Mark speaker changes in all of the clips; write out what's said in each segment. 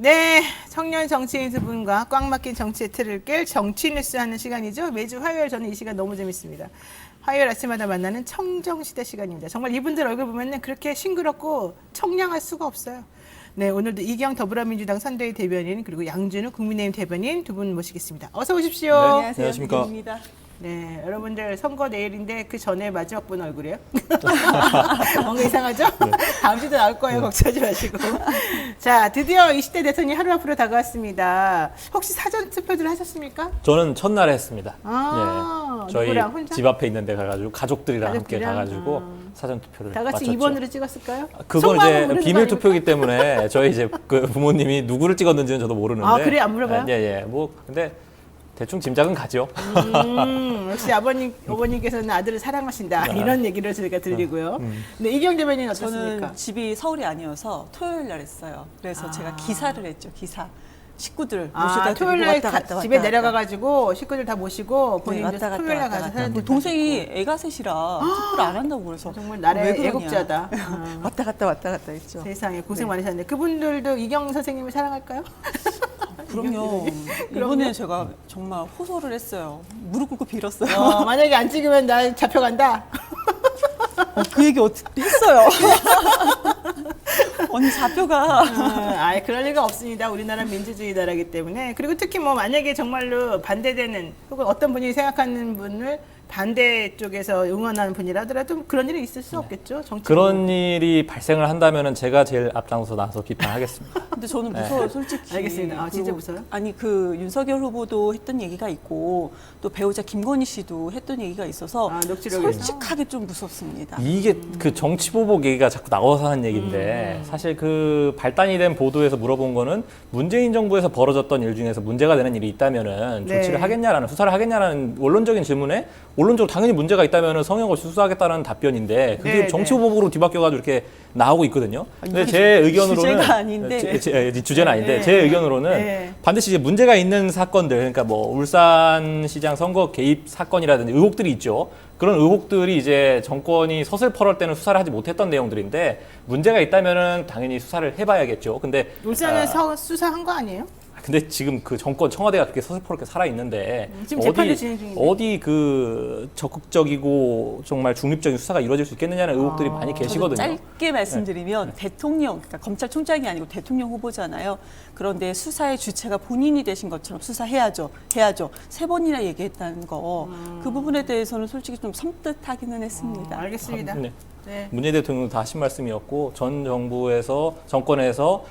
Speaker 1: 네, 청년 정치인 두 분과 꽉 막힌 정치의 틀을 깰 정치 뉴스 하는 시간이죠. 매주 화요일 저는 이 시간 너무 재밌습니다. 화요일 아침마다 만나는 청정시대 시간입니다. 정말 이분들 얼굴 보면 그렇게 싱그럽고 청량할 수가 없어요. 네, 오늘도 이경 더불어민주당 선대위 대변인 그리고 양준우 국민의힘 대변인 두 분 모시겠습니다. 어서 오십시오.
Speaker 2: 네,
Speaker 3: 안녕하십니까.
Speaker 2: 김입니다.
Speaker 1: 네, 여러분들 선거 내일인데 그 전에 마지막 본 얼굴이에요? 뭔가 이상하죠?
Speaker 3: 네.
Speaker 1: 다음 주도 나올 거예요. 걱정하지 마시고. 자, 드디어 20대 대선이 하루 앞으로 다가왔습니다. 혹시 사전 투표들 하셨습니까?
Speaker 3: 저는 첫날에 했습니다.
Speaker 1: 아,
Speaker 3: 네. 저희
Speaker 1: 누구랑 혼자?
Speaker 3: 집 앞에 있는 데 가가지고 가족들이랑 함께
Speaker 1: 가족들이랑?
Speaker 3: 가가지고 사전 투표를
Speaker 1: 다 같이
Speaker 3: 마쳤죠.
Speaker 1: 2번으로 찍었을까요?
Speaker 3: 그건
Speaker 1: 속마음은
Speaker 3: 이제
Speaker 1: 모르는 거
Speaker 3: 비밀
Speaker 1: 아닙니까?
Speaker 3: 투표이기 때문에 저희 이제 그 부모님이 누구를 찍었는지는 저도 모르는데.
Speaker 1: 아, 그래? 안 물어봐요?
Speaker 3: 예. 뭐 근데 대충 짐작은 가죠.
Speaker 1: 역시 어머님께서는 아들을 사랑하신다. 이런 얘기를 저희가 들리고요. 네, 이경 대변인 어떻습니까?
Speaker 2: 저는 집이 서울이 아니어서 토요일 날 했어요. 그래서 제가 기사를 했죠. 기사. 식구들 모셔다 드리고
Speaker 1: 토요일 날
Speaker 2: 왔다 갔다
Speaker 1: 집에
Speaker 2: 왔다
Speaker 1: 내려가가지고 식구들 다 모시고
Speaker 2: 네,
Speaker 1: 본인도
Speaker 2: 왔다 갔다
Speaker 1: 토요일 날
Speaker 2: 왔다
Speaker 1: 가서
Speaker 2: 갔다.
Speaker 1: 사진
Speaker 2: 뭐 동생이 애가 셋이라 투표를 안 한다고 그래서
Speaker 1: 정말 나라의
Speaker 2: 왜 그러냐.
Speaker 1: 애국자다.
Speaker 2: 왔다 갔다 했죠.
Speaker 1: 세상에 고생
Speaker 2: 네.
Speaker 1: 많으셨는데 그분들도 이경 선생님을 사랑할까요?
Speaker 2: 그럼요. 이번에 제가 정말 호소를 했어요. 무릎 꿇고 빌었어요.
Speaker 1: 만약에 안 찍으면 나 잡혀간다.
Speaker 2: 그 얘기 어떻게 했어요? 언니 잡혀가.
Speaker 1: 아예 그럴 리가 없습니다. 우리나라 민주주의 나라이기 때문에. 그리고 특히 뭐 만약에 정말로 반대되는 혹은 어떤 분이 생각하는 분을 반대 쪽에서 응원하는 분이라 하더라도 그런 일이 있을 수 없겠죠. 정치
Speaker 3: 그런 일이 발생을 한다면은 제가 제일 앞장서 나서 비판하겠습니다.
Speaker 2: 근데 저는 무서워요, 솔직히.
Speaker 1: 알겠습니다. 아, 진짜
Speaker 2: 그리고
Speaker 1: 무서워요?
Speaker 2: 아니, 그 윤석열 후보도 했던 얘기가 있고 또 배우자 김건희 씨도 했던 얘기가 있어서
Speaker 1: 녹취록에서?
Speaker 2: 솔직하게 좀 무섭습니다.
Speaker 3: 이게 그 정치 보복 얘기가 자꾸 나와서 하는 얘기인데 사실 그 발단이 된 보도에서 물어본 거는 문재인 정부에서 벌어졌던 일 중에서 문제가 되는 일이 있다면은
Speaker 1: 네.
Speaker 3: 조치를 하겠냐라는 수사를 하겠냐라는 원론적인 질문에 원론적으로 당연히 문제가 있다면은 성역 없이 수사하겠다는 답변인데 그게
Speaker 1: 네,
Speaker 3: 정치
Speaker 1: 네.
Speaker 3: 보복으로 뒤바뀌어가지고 이렇게 나오고 있거든요. 근데
Speaker 2: 아니,
Speaker 3: 제 의견으로는
Speaker 2: 주제가 아닌데.
Speaker 3: 주제는 아닌데
Speaker 1: 네.
Speaker 3: 제 의견으로는
Speaker 1: 네.
Speaker 3: 반드시 이제 문제가 있는 사건들 그러니까 뭐 울산시장 선거 개입 사건이라든지 의혹들이 있죠. 그런 의혹들이 이제 정권이 서슬퍼럴 때는 수사를 하지 못했던 내용들인데 문제가 있다면은 당연히 수사를 해봐야겠죠. 근데
Speaker 1: 울산은 수사한 거 아니에요?
Speaker 3: 근데 지금 그 정권 청와대가 그렇게 서슬퍼렇게 살아 있는데
Speaker 1: 지금 재판도 진행 중인데.
Speaker 3: 어디 그 적극적이고 정말 중립적인 수사가 이루어질 수 있겠느냐는 의혹들이 많이
Speaker 2: 저는
Speaker 3: 계시거든요.
Speaker 2: 짧게 말씀드리면 대통령, 그러니까 검찰총장이 아니고 대통령 후보잖아요. 그런데 수사의 주체가 본인이 되신 것처럼 수사해야죠. 해야죠. 3번이나 얘기했다는 거. 그 부분에 대해서는 솔직히 좀 섬뜩하기는 했습니다.
Speaker 1: 알겠습니다.
Speaker 3: 네.
Speaker 1: 네.
Speaker 3: 문재인 대통령도 다 하신 말씀이었고 전 정부에서 정권에서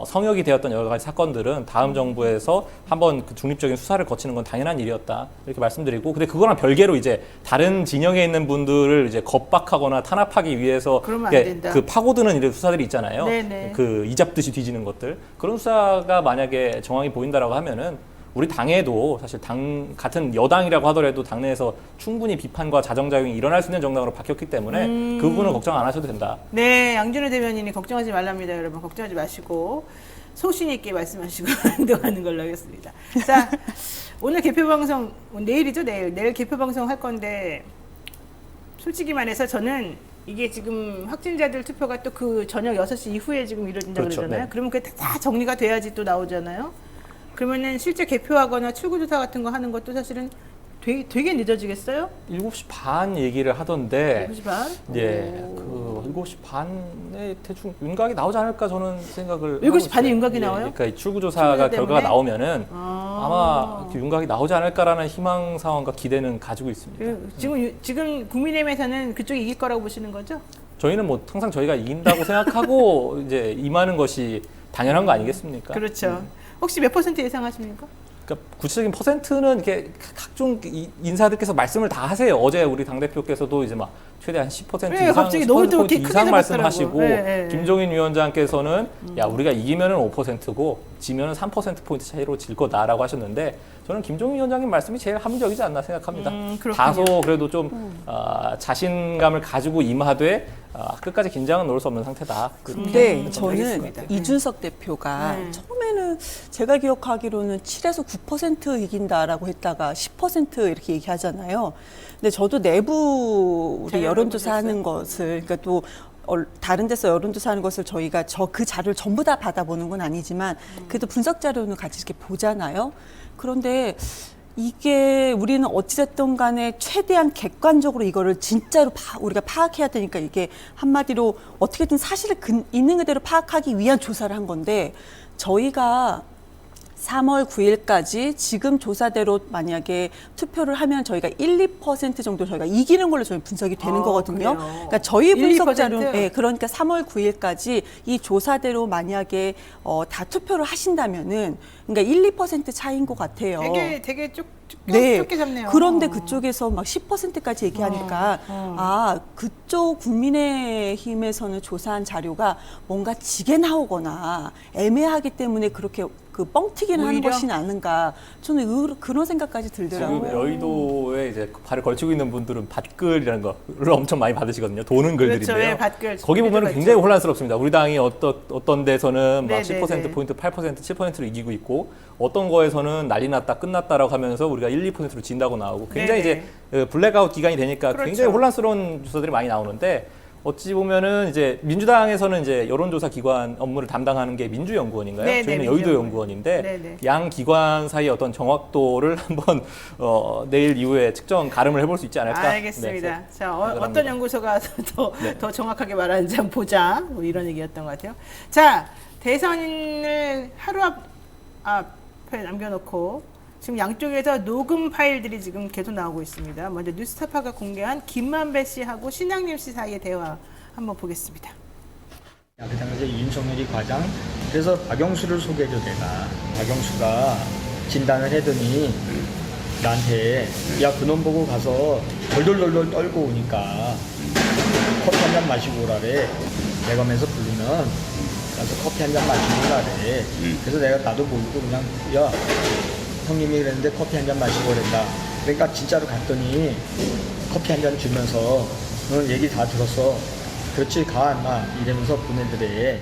Speaker 3: 성역이 되었던 여러 가지 사건들은 다음 정부에서 한번 그 중립적인 수사를 거치는 건 당연한 일이었다 이렇게 말씀드리고 근데 그거랑 별개로 이제 다른 진영에 있는 분들을 이제 겁박하거나 탄압하기 위해서
Speaker 1: 그러면 안
Speaker 3: 이게
Speaker 1: 된다.
Speaker 3: 그 파고드는 이런 수사들이 있잖아요.
Speaker 1: 네네.
Speaker 3: 그 이잡듯이 뒤지는 것들 그런 수사가 만약에 정황이 보인다라고 하면은. 우리 당에도 사실 당 같은 여당이라고 하더라도 당내에서 충분히 비판과 자정작용이 일어날 수 있는 정당으로 바뀌었기 때문에 그 부분은 걱정 안 하셔도 된다.
Speaker 1: 네, 양준호 대변인이 걱정하지 말랍니다, 여러분. 걱정하지 마시고 소신 있게 말씀하시고 행동하는 걸로 하겠습니다. 자, 오늘 개표 방송 내일이죠, 내일 개표 방송 할 건데 솔직히 말해서 저는 이게 지금 확진자들 투표가 또 그 저녁 6시 이후에 지금 이루어진다고
Speaker 3: 그렇죠,
Speaker 1: 그러잖아요.
Speaker 3: 네.
Speaker 1: 그러면 그게 다 정리가 돼야지 또 나오잖아요. 그러면은 실제 개표하거나 출구조사 같은 거 하는 것도 사실은 되게 늦어지겠어요?
Speaker 3: 7시 반 얘기를 하던데
Speaker 1: 7시 반?
Speaker 3: 예,
Speaker 1: 오.
Speaker 3: 그 7시 반에 대충 윤곽이 나오지 않을까 저는 생각을
Speaker 1: 7시
Speaker 3: 하고
Speaker 1: 반에
Speaker 3: 있어요.
Speaker 1: 윤곽이
Speaker 3: 예,
Speaker 1: 나와요?
Speaker 3: 그러니까 이 출구조사가
Speaker 1: 출구조사
Speaker 3: 결과가
Speaker 1: 때문에?
Speaker 3: 나오면은 아마 그 윤곽이 나오지 않을까라는 희망 사원과 기대는 가지고 있습니다.
Speaker 1: 지금 국민의힘에서는 그쪽이 이길 거라고 보시는 거죠?
Speaker 3: 저희는 뭐 항상 저희가 이긴다고 생각하고 이제 임하는 것이 당연한 거 아니겠습니까?
Speaker 1: 그렇죠. 혹시 몇 % 예상하십니까?
Speaker 3: 그러니까 구체적인 퍼센트는 이렇게 각종 인사들께서 말씀을 다 하세요. 어제 우리 당 대표께서도 이제 막 최대 한 10%
Speaker 1: 네,
Speaker 3: 이상,
Speaker 1: 갑자기 너무 또
Speaker 3: 10%
Speaker 1: 이렇게 크게
Speaker 3: 이상 말씀하시고
Speaker 1: 잡았더라고요. 네, 네.
Speaker 3: 김종인 위원장께서는 야 우리가 이기면은 5%고 지면은 3%포인트 차이로 질 거다라고 하셨는데 저는 김종인 위원장님 말씀이 제일 합리적이지 않나 생각합니다.
Speaker 1: 그렇군요.
Speaker 3: 다소 그래도 좀 자신감을 가지고 임하되 끝까지 긴장은 놓을 수 없는 상태다.
Speaker 2: 근데 저는
Speaker 1: 알겠습니다.
Speaker 2: 이준석 대표가
Speaker 1: 네.
Speaker 2: 처음에는 제가 기억하기로는 7에서 9% 이긴다라고 했다가 10% 이렇게 얘기하잖아요. 근데 저도 내부 우리
Speaker 1: 자료를
Speaker 2: 여론조사
Speaker 1: 보셨어요?
Speaker 2: 하는 것을 그러니까 또 다른 데서 여론조사하는 것을 저희가 그 자료를 전부 다 받아보는 건 아니지만 그래도 분석 자료는 같이 이렇게 보잖아요. 그런데 이게 우리는 어찌됐든 간에 최대한 객관적으로 이거를 진짜로 우리가 파악해야 되니까 이게 한마디로 어떻게든 사실을 있는 그대로 파악하기 위한 조사를 한 건데 저희가 3월 9일까지 지금 조사대로 만약에 투표를 하면 저희가 1~2% 정도 저희가 이기는 걸로 저희 분석이 되는 거거든요.
Speaker 1: 그래요.
Speaker 2: 그러니까 저희 분석
Speaker 1: 1~2%?
Speaker 2: 자료, 네, 그러니까 3월 9일까지 이 조사대로 만약에 다 투표를 하신다면은 그러니까 1~2% 차이인 것 같아요.
Speaker 1: 되게
Speaker 2: 네.
Speaker 1: 좁게 잡네요.
Speaker 2: 그런데 그쪽에서 막 10%까지 얘기하니까 그쪽 국민의힘에서는 조사한 자료가 뭔가 지게 나오거나 애매하기 때문에 그렇게 그 뻥튀기를 하는
Speaker 1: 오히려?
Speaker 2: 것이 아닌가 저는 그런 생각까지 들더라고요.
Speaker 3: 지금 여의도에 이제 발을 걸치고 있는 분들은 밭글이라는 거를 엄청 많이 받으시거든요. 도는 글들인데요.
Speaker 1: 그렇죠. 예, 밭글.
Speaker 3: 거기 보면
Speaker 1: 그렇죠.
Speaker 3: 굉장히 혼란스럽습니다. 우리 당이 어떤 데서는 막
Speaker 1: 네, 네,
Speaker 3: 10%포인트, 8%, 7%를 이기고 있고 어떤 거에서는 난리 났다, 끝났다라고 하면서 우리가 1~2%로 진다고 나오고 굉장히
Speaker 1: 네,
Speaker 3: 이제 블랙아웃 기간이 되니까
Speaker 1: 그렇죠.
Speaker 3: 굉장히 혼란스러운 조사들이 많이 나오는데 어찌 보면은 이제 민주당에서는 이제 여론조사 기관 업무를 담당하는 게 민주연구원인가요?
Speaker 1: 네,
Speaker 3: 저희는
Speaker 1: 네,
Speaker 3: 여의도
Speaker 1: 민주연구원.
Speaker 3: 연구원인데
Speaker 1: 네, 네.
Speaker 3: 양 기관 사이의 어떤 정확도를 한번 내일 이후에 측정 가름을 해볼 수 있지 않을까?
Speaker 1: 알겠습니다.
Speaker 3: 네,
Speaker 1: 자,
Speaker 3: 생각합니다.
Speaker 1: 어떤 연구소가
Speaker 3: 네.
Speaker 1: 더 정확하게 말하는지 한번 보자. 뭐 이런 얘기였던 것 같아요. 자, 대선을 하루 앞에 남겨놓고 지금 양쪽에서 녹음 파일들이 지금 계속 나오고 있습니다. 먼저 뉴스타파가 공개한 김만배 씨하고 신양림 씨 사이의 대화 한번 보겠습니다.
Speaker 4: 그 당시에 윤석열이 과장, 그래서 박영수를 소개해줘 내가. 박영수가 진단을 해더니 나한테 야 그놈 보고 가서 덜덜덜덜 떨고 오니까 커피 한 잔 마시고 오라래. 내가 하면서 부르면 가서 커피 한 잔 마시고 오라래. 그래서 내가 나도 모르고 그냥 야 형님이 그랬는데 커피 한 잔 마시고 그랬다. 그러니까 진짜로 갔더니 커피 한 잔 주면서 너는 얘기 다 들었어. 그렇지 가 인마 이러면서 보내드래.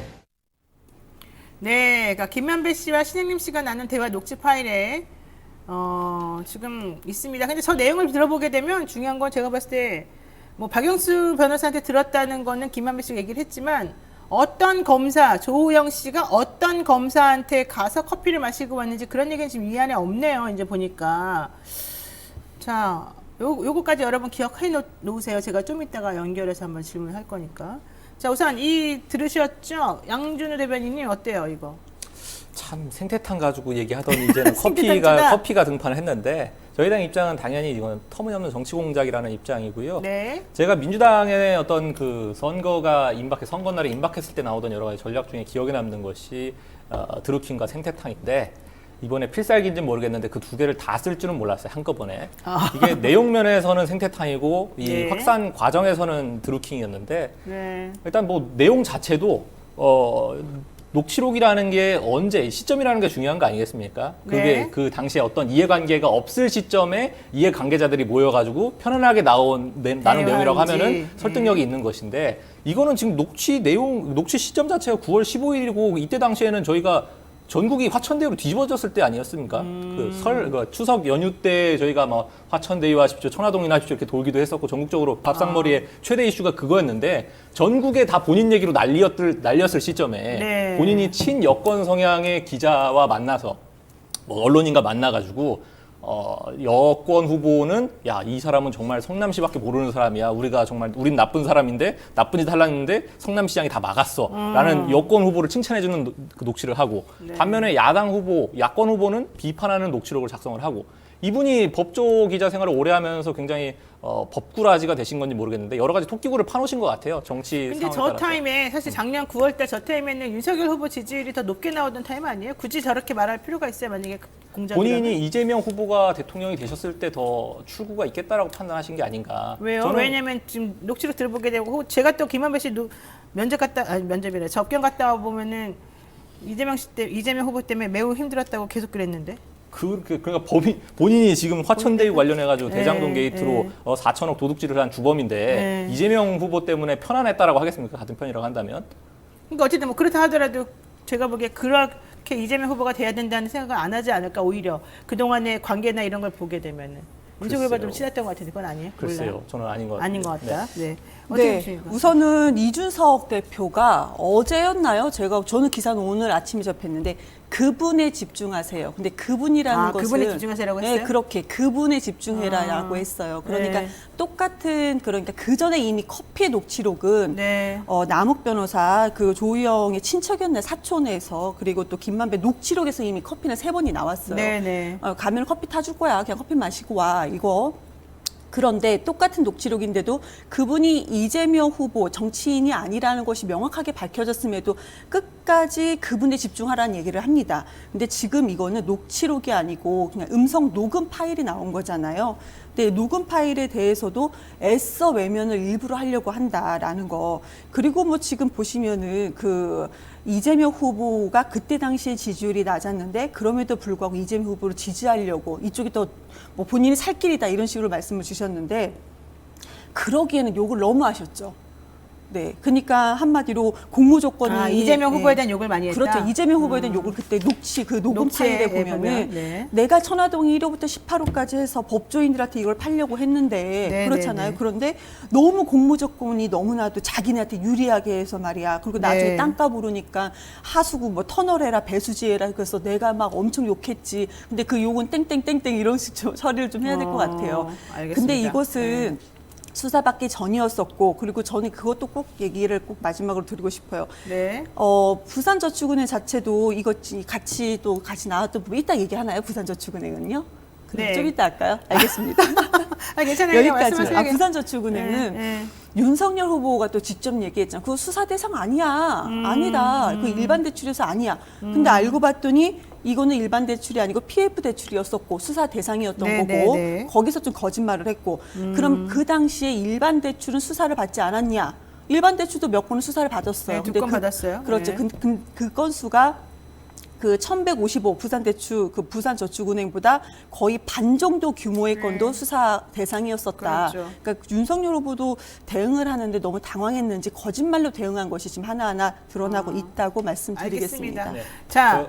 Speaker 1: 네, 그러니까 김만배 씨와 신양림 씨가 나눈 대화 녹취 파일에 지금 있습니다. 근데 저 내용을 들어보게 되면 중요한 건 제가 봤을 때 뭐 박영수 변호사한테 들었다는 거는 김만배 씨가 얘기를 했지만 어떤 검사, 조우영 씨가 어떤 검사한테 가서 커피를 마시고 왔는지 그런 얘기는 지금 이 안에 없네요. 이제 보니까. 자, 요거까지 여러분 기억해 놓으세요. 제가 좀 이따가 연결해서 한번 질문할 거니까. 자, 우선 들으셨죠? 양준우 대변인님 어때요, 이거?
Speaker 3: 참 생태탕 가지고 얘기하더니 이제는
Speaker 1: 생태탕이다.
Speaker 3: 커피가 등판을 했는데 저희 당 입장은 당연히 이건 터무니없는 정치 공작이라는 입장이고요.
Speaker 1: 네.
Speaker 3: 제가 민주당의 어떤 그 선거날에 임박했을 때 나오던 여러 가지 전략 중에 기억에 남는 것이 드루킹과 생태탕인데 이번에 필살기인지는 모르겠는데 그 두 개를 다 쓸 줄은 몰랐어요. 한꺼번에. 이게 내용 면에서는 생태탕이고 이
Speaker 1: 네.
Speaker 3: 확산 과정에서는 드루킹이었는데
Speaker 1: 네.
Speaker 3: 일단 뭐 내용 자체도 녹취록이라는 게 언제 시점이라는 게 중요한 거 아니겠습니까? 그게
Speaker 1: 네.
Speaker 3: 그 당시에 어떤 이해관계가 없을 시점에 이해관계자들이 모여가지고 편안하게 나눈 내용이라고 하면은 설득력이 있는 것인데 이거는 지금 녹취 시점 자체가 9월 15일이고 이때 당시에는 저희가 전국이 화천대유로 뒤집어졌을 때 아니었습니까? 그 추석 연휴 때 저희가 뭐 화천대유 하십시오, 천화동이나 하십시오 이렇게 돌기도 했었고 전국적으로 밥상머리의 최대 이슈가 그거였는데 전국에 다 본인 얘기로 날렸을 시점에
Speaker 1: 네.
Speaker 3: 본인이 친여권 성향의 기자와 만나서 뭐 언론인과 만나가지고 여권 후보는 야, 이 사람은 정말 성남시밖에 모르는 사람이야. 우린 나쁜 사람인데 나쁜 짓 하려고 했는데 성남시장이 다 막았어. 라는 여권 후보를 칭찬해주는 그 녹취를 하고
Speaker 1: 네.
Speaker 3: 반면에 야권 후보는 비판하는 녹취록을 작성을 하고 이분이 법조 기자 생활을 오래 하면서 굉장히 법꾸라지가 되신 건지 모르겠는데 여러 가지 토끼구를 파놓으신 것 같아요. 정치
Speaker 1: 근데
Speaker 3: 상황에
Speaker 1: 저
Speaker 3: 따라서.
Speaker 1: 타임에 사실 작년 9월달 저 타임에는 윤석열 후보 지지율이 더 높게 나오던 타임 아니에요? 굳이 저렇게 말할 필요가 있어요? 만약에 공작이라면?
Speaker 3: 본인이 이재명 후보가 대통령이 되셨을 때 더 출구가 있겠다라고 판단하신 게 아닌가.
Speaker 1: 왜요? 왜냐면 지금 녹취록 들어보게 되고 제가 또 김한배 씨 면접이래 접견 갔다 와 보면은 이재명 후보 때문에 매우 힘들었다고 계속 그랬는데.
Speaker 3: 그러니까 본인이 지금 화천대유 관련해가지고
Speaker 1: 네,
Speaker 3: 대장동 게이트로 4천억 도둑질을 한 주범인데
Speaker 1: 네.
Speaker 3: 이재명 후보 때문에 편안했다라고 하겠습니까? 같은 편이라고 한다면?
Speaker 1: 그러니까 어쨌든 뭐 그렇다 하더라도 제가 보기에 그렇게 이재명 후보가 돼야 된다는 생각을 안 하지 않을까 오히려 그동안의 관계나 이런 걸 보게 되면은. 윤석열과 좀
Speaker 3: 글쎄요.
Speaker 1: 친했던 것 같은데 그건 아니에요?
Speaker 3: 글쎄요,
Speaker 1: 몰라요.
Speaker 3: 저는 아닌 것 같아요.
Speaker 1: 아닌 것 같다. 네. 어떻게
Speaker 2: 네,
Speaker 1: 보십니까?
Speaker 2: 우선은 이준석 대표가 어제였나요? 저는 기사는 오늘 아침에 접했는데 그분에 집중하세요. 근데 그분이라는 것은
Speaker 1: 그분에 집중하세요라고 했어요?
Speaker 2: 네, 그렇게 그분에 집중해라라고 했어요. 그러니까
Speaker 1: 네.
Speaker 2: 똑같은 그러니까 그 전에 이미 커피의 녹취록은
Speaker 1: 네.
Speaker 2: 남욱 변호사 그 조희영의 친척이었나 사촌에서 그리고 또 김만배 녹취록에서 이미 커피는 3번이 나왔어요.
Speaker 1: 네네.
Speaker 2: 가면 커피 타줄 거야. 그냥 커피 마시고 와. 이거. 그런데 똑같은 녹취록인데도 그분이 이재명 후보 정치인이 아니라는 것이 명확하게 밝혀졌음에도 끝까지 그분에 집중하라는 얘기를 합니다. 근데 지금 이거는 녹취록이 아니고 그냥 음성 녹음 파일이 나온 거잖아요. 근데 녹음 파일에 대해서도 애써 외면을 일부러 하려고 한다라는 거. 그리고 뭐 지금 보시면은 그 이재명 후보가 그때 당시에 지지율이 낮았는데 그럼에도 불구하고 이재명 후보를 지지하려고 이쪽이 더 뭐 본인이 살 길이다 이런 식으로 말씀을 주셨는데 그러기에는 욕을 너무 하셨죠. 네, 그러니까 한마디로 공모 조건이
Speaker 1: 이재명 후보에 대한 욕을 많이 했다.
Speaker 2: 그렇죠. 이재명 후보에 대한 욕을 그때 그 녹음
Speaker 1: 녹취에
Speaker 2: 파일에 보면은
Speaker 1: 네.
Speaker 2: 내가 천화동 1호부터 18호까지 해서 법조인들한테 이걸 팔려고 했는데
Speaker 1: 네,
Speaker 2: 그렇잖아요.
Speaker 1: 네, 네.
Speaker 2: 그런데 너무 공모 조건이 너무나도 자기네한테 유리하게 해서 말이야. 그리고 나중에
Speaker 1: 네.
Speaker 2: 땅값 오르니까 하수구 뭐 터널해라 배수지해라 그래서 내가 막 엄청 욕했지. 근데 그 욕은 땡땡땡땡 이런 식으로 처리를 좀 해야 될 것 같아요.
Speaker 1: 알겠습니다.
Speaker 2: 근데 이것은 수사받기 전이었었고 그리고 저는 그것도 꼭 얘기를 꼭 마지막으로 드리고 싶어요.
Speaker 1: 네.
Speaker 2: 부산저축은행 자체도 이거 같이 나왔던 부분 이따 얘기하나요? 부산저축은행은요?
Speaker 1: 네.
Speaker 2: 좀 이따 할까요? 알겠습니다.
Speaker 1: 괜찮아요.
Speaker 2: 여기까지.
Speaker 1: 말씀하세요.
Speaker 2: 부산저축은행은
Speaker 1: 네.
Speaker 2: 윤석열 후보가 또 직접 얘기했잖아. 그거 수사 대상 아니야. 아니다. 그 일반 대출에서 아니야. 근데 알고 봤더니 이거는 일반 대출이 아니고 PF 대출이었었고 수사 대상이었던
Speaker 1: 네,
Speaker 2: 거고
Speaker 1: 네, 네.
Speaker 2: 거기서 좀 거짓말을 했고 그럼 그 당시에 일반 대출은 수사를 받지 않았냐? 일반 대출도 몇 건은 수사를 받았어요.
Speaker 1: 네, 2건 받았어요.
Speaker 2: 그렇죠.
Speaker 1: 네.
Speaker 2: 그 건수가 그 1155 부산저축은행보다 거의 반 정도 규모의 건도 수사 대상이었었다.
Speaker 1: 그렇죠.
Speaker 2: 그러니까 윤석열 후보도 대응을 하는데 너무 당황했는지 거짓말로 대응한 것이 지금 하나하나 드러나고 있다고 말씀드리겠습니다.
Speaker 1: 알겠습니다. 자,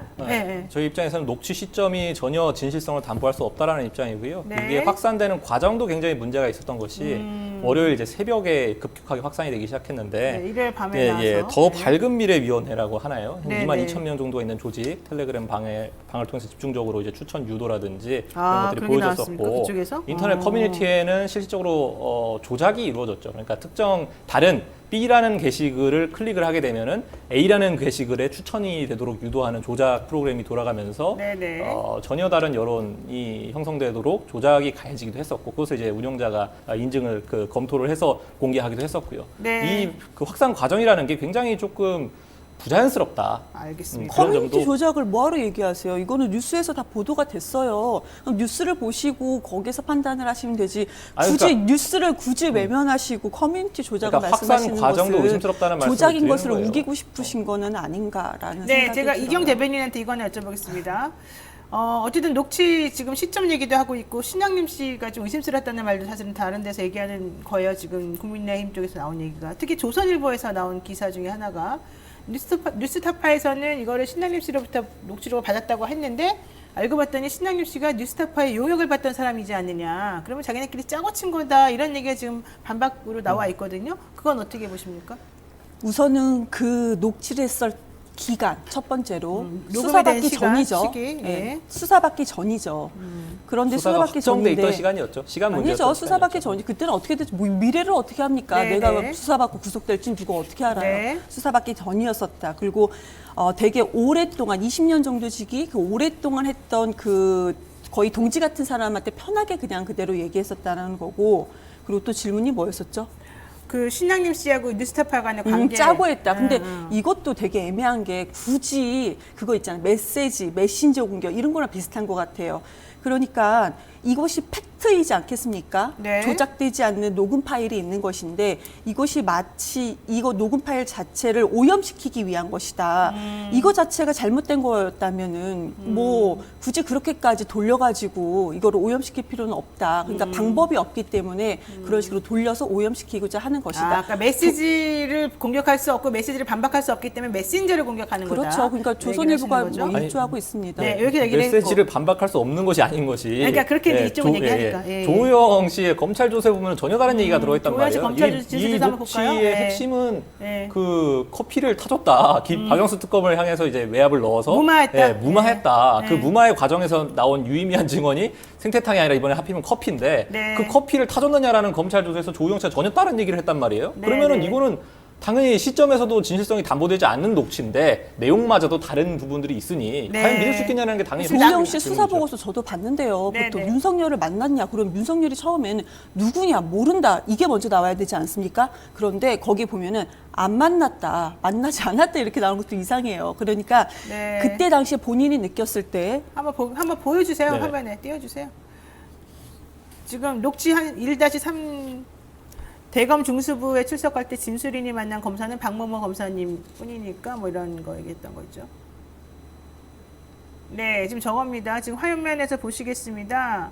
Speaker 3: 저희 입장에서는 녹취 시점이 전혀 진실성을 담보할 수 없다라는 입장이고요.
Speaker 1: 네.
Speaker 3: 이게 확산되는 과정도 굉장히 문제가 있었던 것이 월요일 이제 새벽에 급격하게 확산이 되기 시작했는데
Speaker 1: 네, 일요일 밤에 나와서.
Speaker 3: 더 밝은 미래위원회라고 하나요?
Speaker 1: 네,
Speaker 3: 2만
Speaker 1: 네.
Speaker 3: 2천 명 정도가 있는 조직 텔레그램 방을 통해서 집중적으로 이제 추천 유도라든지
Speaker 1: 아,
Speaker 3: 이런 것들이
Speaker 1: 그게 나왔습니까?
Speaker 3: 보여졌었고
Speaker 1: 그쪽에서?
Speaker 3: 인터넷 커뮤니티에는 실질적으로 조작이 이루어졌죠. 그러니까 특정 다른 B라는 게시글을 클릭을 하게 되면은 A라는 게시글에 추천이 되도록 유도하는 조작 프로그램이 돌아가면서
Speaker 1: 네네.
Speaker 3: 전혀 다른 여론이 형성되도록 조작이 가해지기도 했었고 그것을 이제 운영자가 인증을 검토를 해서 공개하기도 했었고요.
Speaker 1: 네.
Speaker 3: 이 그 확산 과정이라는 게 굉장히 조금 부자연스럽다.
Speaker 1: 알겠습니다.
Speaker 3: 그런
Speaker 2: 커뮤니티
Speaker 3: 점도-
Speaker 2: 조작을 뭐하러 얘기하세요? 이거는 뉴스에서 다 보도가 됐어요. 그럼 뉴스를 보시고 거기서 판단을 하시면 되지.
Speaker 3: 아니,
Speaker 2: 굳이
Speaker 3: 그러니까-
Speaker 2: 뉴스를 굳이 외면하시고 커뮤니티 조작을
Speaker 3: 그러니까 확산
Speaker 2: 말씀하시는
Speaker 3: 과정도
Speaker 2: 것은
Speaker 3: 의심스럽다는 말씀을
Speaker 2: 조작인
Speaker 3: 드리는
Speaker 2: 것을
Speaker 3: 거예요.
Speaker 2: 우기고 싶으신 거는 아닌가라는
Speaker 1: 네,
Speaker 2: 생각이
Speaker 1: 제가
Speaker 2: 들어요.
Speaker 1: 이경 대변인한테 이거 하나 여쭤보겠습니다. 어쨌든 녹취 지금 시점 얘기도 하고 있고 신양림 씨가 좀 의심스럽다는 말도 사실은 다른 데서 얘기하는 거예요. 지금 국민의힘 쪽에서 나온 얘기가. 특히 조선일보에서 나온 기사 중에 하나가 뉴스타파에서는 이거를 신양림 씨로부터 녹취록을 받았다고 했는데 알고 봤더니 신양림 씨가 뉴스타파의 용역을 받던 사람이지 않느냐. 그러면 자기네끼리 짜고 친 거다. 이런 얘기가 지금 반박으로 나와 있거든요. 그건 어떻게 보십니까?
Speaker 2: 우선은 그 녹취를 했을 기간 첫 번째로
Speaker 1: 녹음에
Speaker 2: 수사받기
Speaker 1: 대한 시간,
Speaker 2: 전이죠.
Speaker 1: 시기, 예.
Speaker 2: 네, 수사받기 전이죠. 그런데
Speaker 3: 수사가
Speaker 2: 수사받기
Speaker 3: 확정돼
Speaker 2: 전인데
Speaker 3: 있던 시간이었죠. 시간 문제였죠.
Speaker 2: 아니죠. 수사받기 전이 그때는 어떻게 됐지? 뭐 미래를 어떻게 합니까?
Speaker 1: 네,
Speaker 2: 내가
Speaker 1: 네.
Speaker 2: 수사받고 구속될지는 누가 어떻게 알아요?
Speaker 1: 네.
Speaker 2: 수사받기 전이었었다. 그리고 되게 오랫동안 20년 정도 지기 그 오랫동안 했던 그 거의 동지 같은 사람한테 편하게 그냥 그대로 얘기했었다는 거고 그리고 또 질문이 뭐였었죠?
Speaker 1: 그 신양림 씨하고 뉴스타파 간의 관계
Speaker 2: 짜고 했다. 근데 이것도 되게 애매한 게 굳이 그거 있잖아요. 메신저 공격 이런 거랑 비슷한 것 같아요. 그러니까 이것이 팩트이지 않겠습니까?
Speaker 1: 네.
Speaker 2: 조작되지 않는 녹음 파일이 있는 것인데 이것이 마치 이거 녹음 파일 자체를 오염시키기 위한 것이다. 이거 자체가 잘못된 거였다면은 뭐 굳이 그렇게까지 돌려가지고 이거를 오염시킬 필요는 없다. 그러니까 방법이 없기 때문에 그런 식으로 돌려서 오염시키고자 하는 것이다.
Speaker 1: 그러니까 메시지를 공격할 수 없고 메시지를 반박할 수 없기 때문에 메신저를 공격하는 거다.
Speaker 2: 그렇죠. 그러니까
Speaker 1: 그
Speaker 2: 조선일보가
Speaker 1: 얘기를 하시는
Speaker 2: 뭐
Speaker 1: 거죠?
Speaker 2: 일조하고 있습니다.
Speaker 1: 네, 이렇게 얘기를
Speaker 3: 메시지를
Speaker 1: 했고.
Speaker 3: 반박할 수 없는 것이 아닌 것이.
Speaker 1: 그러니까 그렇게 이쪽은 얘기하니까. 예.
Speaker 3: 조호영 씨의 검찰 조사에 보면 전혀 다른 얘기가 들어있단
Speaker 1: 조호영 씨
Speaker 3: 말이에요.
Speaker 1: 검찰 진술도 한번 볼까요?
Speaker 3: 녹취의
Speaker 1: 예.
Speaker 3: 핵심은
Speaker 1: 예.
Speaker 3: 그 커피를 타줬다. 박영수 특검을 향해서 이제 외압을 넣어서
Speaker 1: 무마했다.
Speaker 3: 예, 무마했다.
Speaker 1: 예.
Speaker 3: 그 무마의 과정에서 나온 유의미한 증언이 생태탕이 아니라 이번에 하필이면 커피인데
Speaker 1: 네.
Speaker 3: 그 커피를 타줬느냐라는 검찰 조사에서 조호영 씨가 전혀 다른 얘기를 했단 말이에요.
Speaker 1: 네,
Speaker 3: 그러면은
Speaker 1: 네.
Speaker 3: 이거는 당연히 시점에서도 진실성이 담보되지 않는 녹취인데 내용마저도 다른 부분들이 있으니
Speaker 1: 네.
Speaker 3: 과연 믿을 수 있겠냐는 게 당연히
Speaker 2: 조호영 씨
Speaker 3: 질문이죠.
Speaker 2: 수사 보고서 저도 봤는데요.
Speaker 1: 네,
Speaker 2: 보통
Speaker 1: 네.
Speaker 2: 윤석열을 만났냐? 그럼 윤석열이 처음에는 누구냐 모른다 이게 먼저 나와야 되지 않습니까? 그런데 거기 보면은 안 만났다, 만나지 않았다 이렇게 나오는 것도 이상해요. 그러니까
Speaker 1: 네.
Speaker 2: 그때 당시에 본인이 느꼈을 때
Speaker 1: 한번 보여주세요.
Speaker 3: 네.
Speaker 1: 화면에 띄워주세요. 지금 녹취 한 1-3 대검 중수부에 출석할 때 진수린이 만난 검사는 박모모 검사님 뿐이니까 뭐 이런 거 얘기했던 거죠. 네, 지금 저겁니다. 지금 화면면에서 보시겠습니다.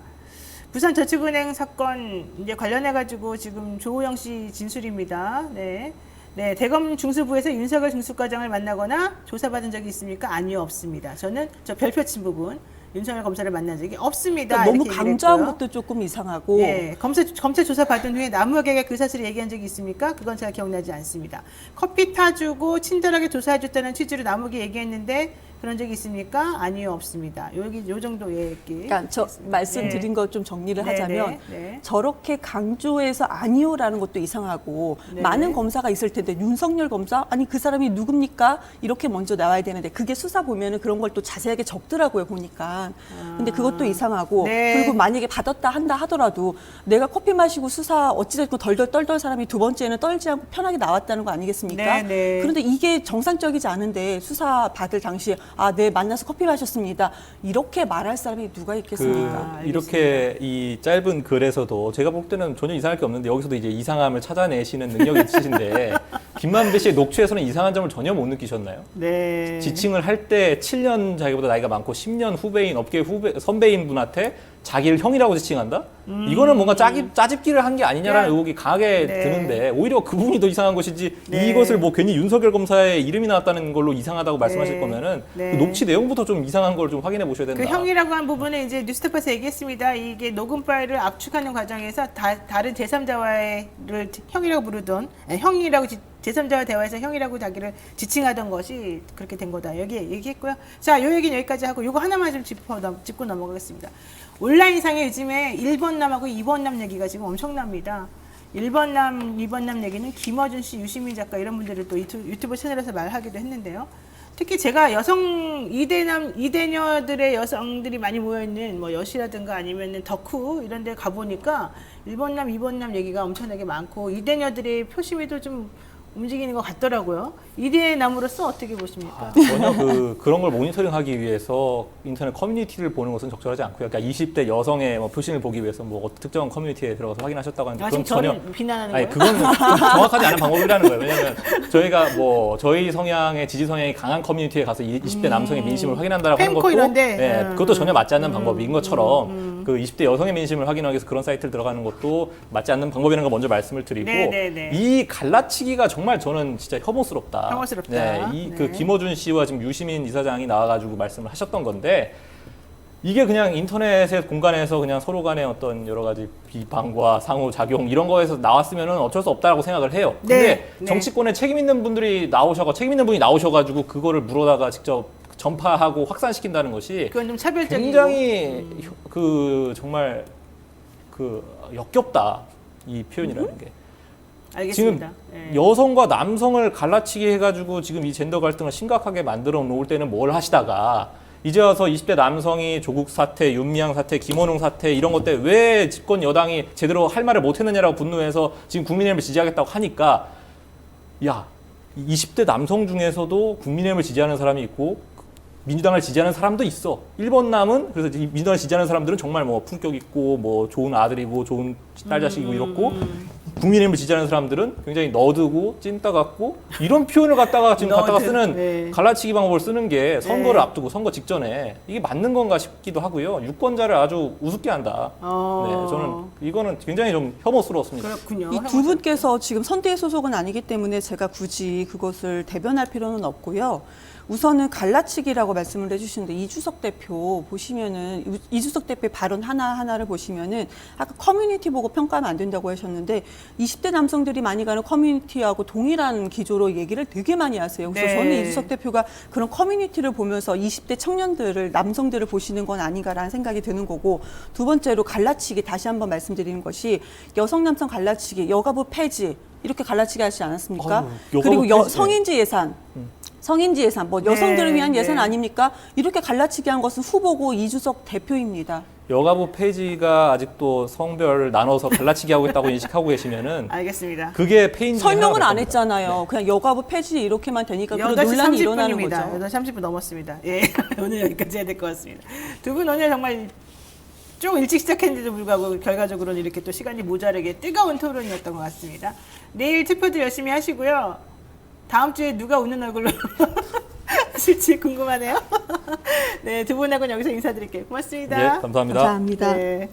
Speaker 1: 부산저축은행 사건 이제 관련해 가지고 지금 조호영 씨 진술입니다. 네. 네, 대검 중수부에서 윤석열 중수과장을 만나거나 조사받은 적이 있습니까? 아니요, 없습니다. 저는 저 별표 친 부분 윤석열 검사를 만난 적이 없습니다.
Speaker 2: 그러니까 너무
Speaker 1: 이렇게 얘기를
Speaker 2: 강조한
Speaker 1: 했고요.
Speaker 2: 것도 조금 이상하고
Speaker 1: 네, 검찰 조사 받은 후에 남욱에게 그 사실을 얘기한 적이 있습니까? 그건 잘 기억나지 않습니다. 커피 타주고 친절하게 조사해줬다는 취지로 남욱이 얘기했는데 그런 적이 있습니까? 아니요, 없습니다. 요 정도 얘기.
Speaker 2: 그러니까 저 말씀드린 거 좀 정리를
Speaker 1: 네,
Speaker 2: 하자면
Speaker 1: 네, 네.
Speaker 2: 저렇게 강조해서 아니요라는 것도 이상하고
Speaker 1: 네.
Speaker 2: 많은 검사가 있을 텐데 윤석열 검사 아니 그 사람이 누굽니까 이렇게 먼저 나와야 되는데 그게 수사 보면은 그런 걸 또 자세하게 적더라고요 보니까 근데 그것도 이상하고
Speaker 1: 네.
Speaker 2: 그리고 만약에 받았다 한다 하더라도 내가 커피 마시고 수사 어찌됐건 덜덜 떨던 사람이 두 번째는 떨지 않고 편하게 나왔다는 거 아니겠습니까?
Speaker 1: 네, 네.
Speaker 2: 그런데 이게 정상적이지 않은데 수사 받을 당시에 아, 네 만나서 커피 마셨습니다 이렇게 말할 사람이 누가 있겠습니까?
Speaker 3: 이렇게 이 짧은 글에서도 제가 볼 때는 전혀 이상할 게 없는데 여기서도 이제 이상함을 찾아내시는 능력이 있으신데 김만배 씨의 녹취에서는 이상한 점을 전혀 못 느끼셨나요?
Speaker 1: 네.
Speaker 3: 지칭을 할 때 7년 자기보다 나이가 많고 10년 후배인 업계 선배인 분한테 자기를 형이라고 지칭한다? 이거는 뭔가 짜집기를 한 게 아니냐라는 의혹이 강하게
Speaker 1: 네.
Speaker 3: 드는데 오히려 그 부분이 더 이상한 것이지
Speaker 1: 네.
Speaker 3: 이것을 뭐 괜히 윤석열 검사의 이름이 나왔다는 걸로 이상하다고 말씀하실
Speaker 1: 네.
Speaker 3: 거면은
Speaker 1: 네.
Speaker 3: 그 녹취 내용부터 좀 이상한 걸 좀 확인해 보셔야 된다.
Speaker 1: 그 형이라고 한 부분은 이제 뉴스타파에서 얘기했습니다. 이게 녹음 파일을 압축하는 과정에서 다른 제3자와의 형이라고 부르던 형이라고 제3자와 대화에서 형이라고 자기를 지칭하던 것이 그렇게 된 거다. 여기 얘기했고요. 자, 요 얘기는 여기까지 하고 요거 하나만 좀 짚고 넘어가겠습니다. 온라인상에 요즘에 1번남하고 2번남 얘기가 지금 엄청납니다. 1번남, 2번남 얘기는 김어준 씨, 유시민 작가 이런 분들을 또 유튜브 채널에서 말하기도 했는데요. 특히 제가 여성 이대녀들의 여성들이 많이 모여있는 뭐 여시라든가 아니면은 덕후 이런 데 가보니까 1번남, 2번남 얘기가 엄청나게 많고 이대녀들의 표심에도 좀 움직이는 것 같더라고요. 이대남으로서 어떻게 보십니까?
Speaker 3: 전혀 그런 걸 모니터링하기 위해서 인터넷 커뮤니티를 보는 것은 적절하지 않고요. 그러니까 20대 여성의 뭐 표심을 보기 위해서 뭐 특정한 커뮤니티에 들어가서 확인하셨다고 하는데 그건
Speaker 1: 지금
Speaker 3: 전혀
Speaker 1: 저는 비난하는
Speaker 3: 아니
Speaker 1: 거예요?
Speaker 3: 그건 좀 정확하지 않은 방법이라는 거예요. 왜냐하면 저희가 뭐 저희 성향의 지지 성향이 강한 커뮤니티에 가서 20대 남성의 민심을 확인한다라고 하는
Speaker 1: 펜코
Speaker 3: 것도
Speaker 1: 이런데?
Speaker 3: 네, 그것도 전혀 맞지 않는 방법인 것처럼 그 20대 여성의 민심을 확인하기 위해서 그런 사이트를 들어가는 것도 맞지 않는 방법이라는 걸 먼저 말씀을 드리고
Speaker 1: 네, 네, 네.
Speaker 3: 이 갈라치기가 정말 저는 진짜 혐오스럽다.
Speaker 1: 혐오스럽다.
Speaker 3: 네, 그
Speaker 1: 네.
Speaker 3: 김어준 씨와 지금 유시민 이사장이 나와가지고 말씀을 하셨던 건데 이게 그냥 인터넷의 공간에서 그냥 서로 간의 어떤 여러 가지 비방과 상호작용 이런 거에서 나왔으면은 어쩔 수 없다라고 생각을 해요. 근데
Speaker 1: 네, 네.
Speaker 3: 정치권에 책임 있는 분이 나오셔가지고 그거를 물어다가 직접 전파하고 확산시킨다는 것이
Speaker 1: 그건 좀 차별적이고
Speaker 3: 굉장히 정말 역겹다 이 표현이라는 게.
Speaker 1: 알겠습니다.
Speaker 3: 지금
Speaker 1: 네.
Speaker 3: 여성과 남성을 갈라치기 해가지고 지금 이 젠더 갈등을 심각하게 만들어 놓을 때는 뭘 하시다가 이제 와서 20대 남성이 조국 사태, 윤미향 사태, 김원웅 사태 이런 것 때문에 왜 집권 여당이 제대로 할 말을 못했느냐라고 분노해서 지금 국민의힘을 지지하겠다고 하니까 야 20대 남성 중에서도 국민의힘을 지지하는 사람이 있고 민주당을 지지하는 사람도 있어. 1번남은 그래서 이 민주당을 지지하는 사람들은 정말 뭐 품격 있고 뭐 좋은 아들이고 좋은 딸 자식이고 이렇고 국민의힘을 지지하는 사람들은 굉장히 너드고 찐따 같고 이런 표현을 갖다가 지금 갖다가 쓰는
Speaker 1: 네.
Speaker 3: 갈라치기 방법을 쓰는 게 선거를
Speaker 1: 네.
Speaker 3: 앞두고 선거 직전에 이게 맞는 건가 싶기도 하고요. 유권자를 아주 우습게 한다. 네, 저는 이거는 굉장히 좀 혐오스러웠습니다.
Speaker 1: 그렇군요.
Speaker 2: 이 두 분께서 지금 선대위 소속은 아니기 때문에 제가 굳이 그것을 대변할 필요는 없고요. 우선은 갈라치기라고 말씀을 해주시는데 이주석 대표 보시면은 이주석 대표의 발언 하나하나를 보시면은 아까 커뮤니티 보고 평가하면 안 된다고 하셨는데 20대 남성들이 많이 가는 커뮤니티하고 동일한 기조로 얘기를 되게 많이 하세요. 그래서
Speaker 1: 네.
Speaker 2: 저는 이주석 대표가 그런 커뮤니티를 보면서 20대 청년들을 남성들을 보시는 건 아닌가라는 생각이 드는 거고 두 번째로 갈라치기 다시 한번 말씀드리는 것이 여성 남성 갈라치기 여가부 폐지 이렇게 갈라치기 하지 않았습니까?
Speaker 3: 여가부
Speaker 2: 그리고
Speaker 3: 폐지.
Speaker 2: 성인지 예산 성인지 예산, 뭐 여성들을 위한
Speaker 1: 네.
Speaker 2: 예산 아닙니까? 이렇게 갈라치기 한 것은 후보고 이주석 대표입니다.
Speaker 3: 여가부 폐지가 아직도 성별 나눠서 갈라치기 하고 있다고 인식하고 계시면은
Speaker 1: 알겠습니다.
Speaker 3: 그게 페인 중에
Speaker 2: 설명을
Speaker 3: 하나가
Speaker 2: 안
Speaker 3: 될 겁니다.
Speaker 2: 했잖아요. 그냥 여가부 폐지 이렇게만 되니까 그런
Speaker 1: 8시
Speaker 2: 논란이 일어나는
Speaker 1: 30분입니다.
Speaker 2: 거죠.
Speaker 1: 8시 30분 넘었습니다. 예, 오늘 여기까지 해야 될 것 같습니다. 두 분 오늘 정말 좀 일찍 시작했는데도 불구하고 결과적으로는 이렇게 또 시간이 모자라게 뜨거운 토론이었던 것 같습니다. 내일 투표도 열심히 하시고요. 다음 주에 누가 웃는 얼굴로 하실지 궁금하네요. 네, 두 분하고는 여기서 인사드릴게요. 고맙습니다.
Speaker 3: 예, 감사합니다.
Speaker 2: 감사합니다.
Speaker 1: 네.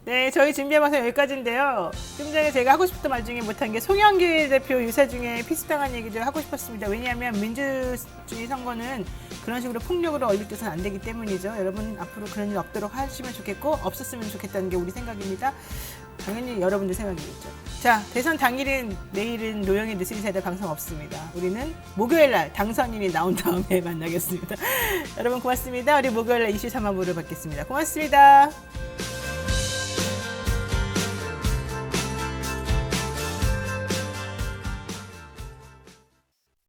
Speaker 1: 네, 저희 준비한 방송 여기까지인데요. 좀 전에 제가 하고 싶던 말 중에 못한 게 송영길 대표 유세 중에 피습당한 얘기를 하고 싶었습니다. 왜냐하면 민주주의 선거는 그런 식으로 폭력으로 얼릴 듯은 안 되기 때문이죠. 여러분 앞으로 그런 일 없도록 하시면 좋겠고 없었으면 좋겠다는 게 우리 생각입니다. 당연히 여러분들 생각이겠죠. 자, 대선 당일인 내일은 노영의 뉴스인사이더 방송 없습니다. 우리는 목요일 날 당선인이 나온 다음에 만나겠습니다. 여러분 고맙습니다. 우리 목요일 날 이슈 3화부를 받겠습니다. 고맙습니다.